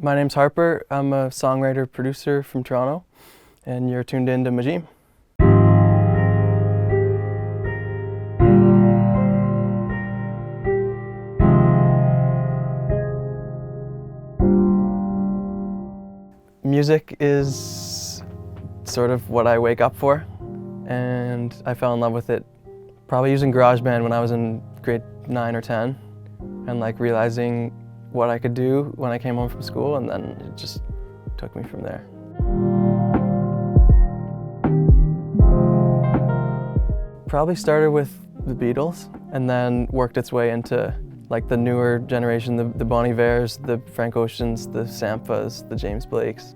My name's Harper. I'm a songwriter producer from Toronto, and you're tuned in to Majime. Music is sort of what I wake up for, and I fell in love with it probably using GarageBand when I was in grade 9 or 10, and like realizing what I could do when I came home from school, and then it just took me from there. Probably started with the Beatles and then worked its way into like the newer generation, the Bon Ivers, the Frank Oceans, the Sampras, the James Blakes.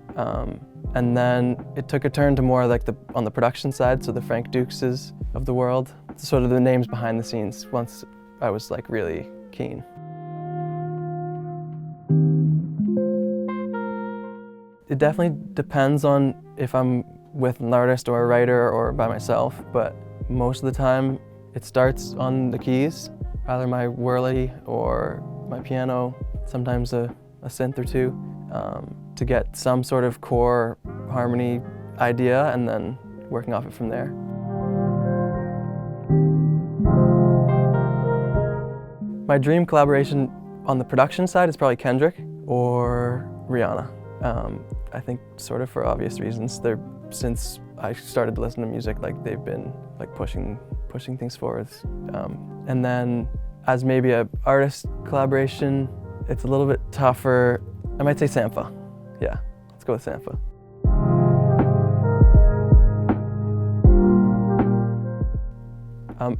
And then it took a turn to more like on the production side, so the Frank Dukeses of the world, sort of the names behind the scenes once I was like really keen. It definitely depends on if I'm with an artist or a writer or by myself, but most of the time it starts on the keys, either my whirly or my piano, sometimes a synth or two, to get some sort of core harmony idea and then working off it from there. My dream collaboration on the production side is probably Kendrick or Rihanna. I think sort of for obvious reasons. Since I started to listen to music, like they've been like pushing things forward. And then as maybe an artist collaboration, it's a little bit tougher. I might say Sampha. Yeah, let's go with Sampha.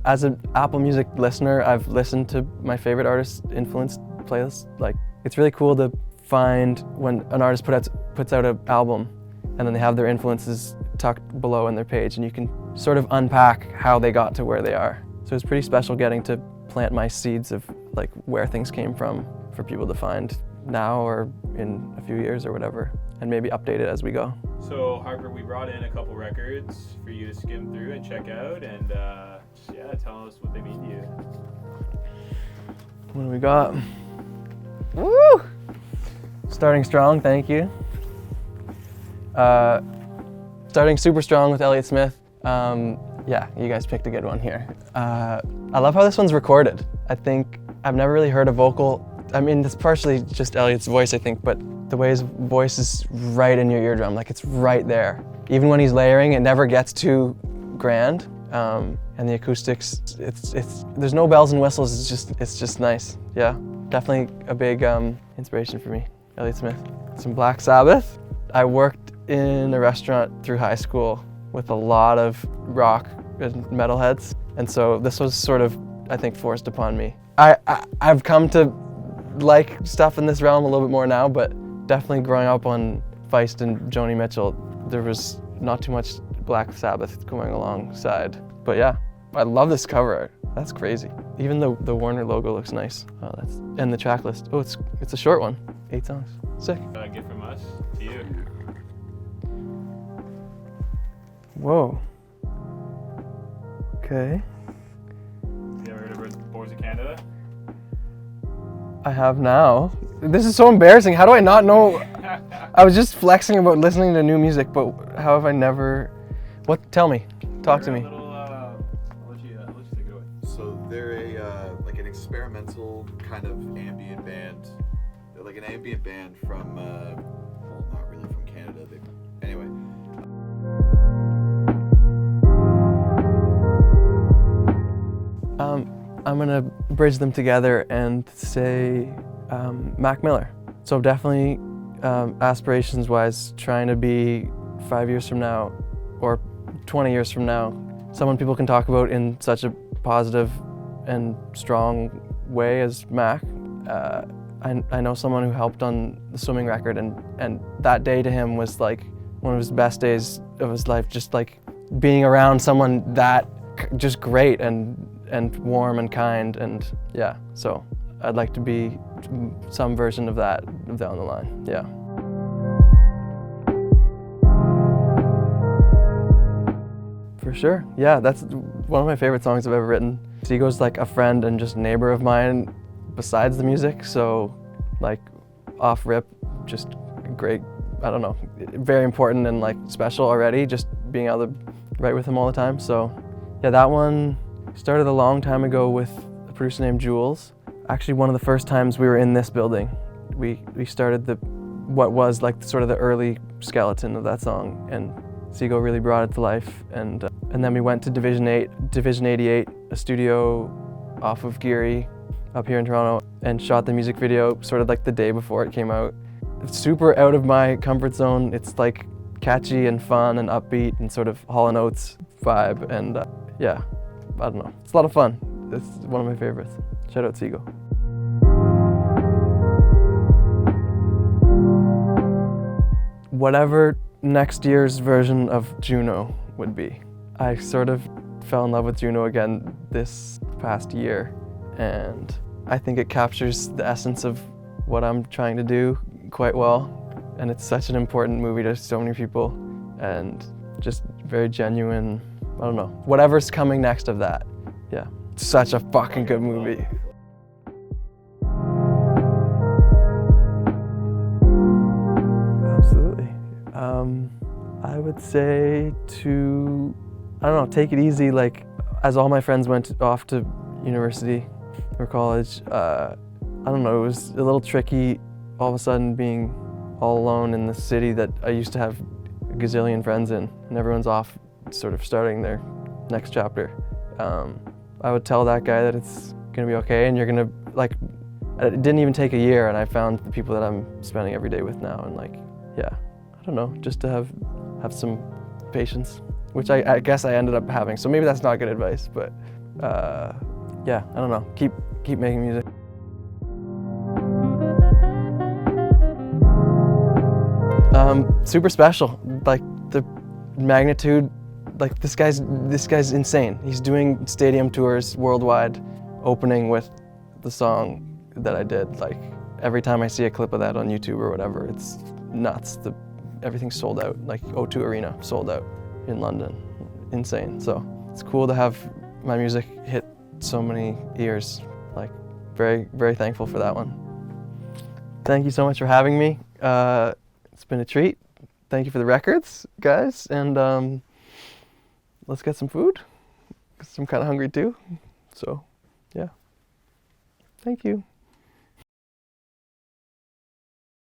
As an Apple Music listener, I've listened to my favorite artists' influenced playlists. Like, it's really cool to find when an artist puts out an album and then they have their influences tucked below in their page, and you can sort of unpack how they got to where they are. So it's pretty special getting to plant my seeds of like where things came from for people to find now or in a few years or whatever, and maybe update it as we go. So Harper, we brought in a couple records for you to skim through and check out, and yeah, tell us what they mean to you. What do we got? Woo! Starting strong, thank you. Starting super strong with Elliott Smith. Yeah, you guys picked a good one here. I love how this one's recorded. I think I've never really heard a vocal. I mean, it's partially just Elliott's voice, I think, but the way his voice is right in your eardrum, like it's right there. Even when he's layering, it never gets too grand. And the acoustics, there's no bells and whistles, it's just nice. Yeah, definitely a big inspiration for me, Elliott Smith. Some Black Sabbath. I worked in a restaurant through high school with a lot of rock and metalheads, and so this was sort of, I think, forced upon me. I've come to like stuff in this realm a little bit more now, but definitely growing up on Feist and Joni Mitchell, there was not too much Black Sabbath going alongside. But yeah, I love this cover art. That's crazy. Even the Warner logo looks nice. Oh, and the track list. Oh, it's a short one. 8 songs. Sick. A gift from us to you. Whoa. Okay. You ever heard of Boys of Canada? I have now. This is so embarrassing. How do I not know? I was just flexing about listening to new music, but how have I never? What? Tell me. Talk to me. I'll let you take it away. So they're like an experimental kind of ambient band. They're like an ambient band from, well, not really from Canada. Anyway. I'm gonna bridge them together and say Mac Miller. So definitely aspirations-wise, trying to be 5 years from now or 20 years from now, someone people can talk about in such a positive and strong way as Mac. I know someone who helped on the swimming record, and that day to him was like one of his best days of his life, just like being around someone that just great and warm and kind, and yeah, so I'd like to be some version of that down the line, yeah. For sure, yeah, that's one of my favorite songs I've ever written. Seago's like a friend and just neighbor of mine besides the music, so like off rip, just great, I don't know, very important and like special already, just being able to write with him all the time. So yeah, that one started a long time ago with a producer named Jules. Actually, one of the first times we were in this building, we started what was like sort of the early skeleton of that song, and Seagull really brought it to life. And then we went to Division 88, a studio off of Geary up here in Toronto, and shot the music video sort of like the day before it came out. It's super out of my comfort zone. It's like catchy and fun and upbeat and sort of Hall & Oates vibe, and yeah, I don't know. It's a lot of fun. It's one of my favorites. Shout out Seagull. Whatever next year's version of Juno would be. I sort of fell in love with Juno again this past year, and I think it captures the essence of what I'm trying to do quite well. And it's such an important movie to so many people, and just very genuine. I don't know, whatever's coming next of that. Yeah, such a fucking good movie. Absolutely. I would say to, I don't know, take it easy. Like, as all my friends went off to university or college, I don't know, it was a little tricky all of a sudden being all alone in the city that I used to have a gazillion friends in, and everyone's off sort of starting their next chapter. I would tell that guy that it's gonna be okay, and you're gonna, like, it didn't even take a year, and I found the people that I'm spending every day with now, and like, yeah, I don't know, just to have some patience, which I guess I ended up having, so maybe that's not good advice, but yeah, I don't know, keep making music. Super special, like the magnitude, like this guy's insane. He's doing stadium tours worldwide, opening with the song that I did. Like, every time I see a clip of that on YouTube or whatever, it's nuts. Everything's sold out, like O2 Arena sold out in London. Insane. So it's cool to have my music hit so many ears. Like, very, very thankful for that one. Thank you so much for having me. It's been a treat. Thank you for the records, guys, and let's get some food, 'cause I'm kind of hungry too. So, yeah. Thank you.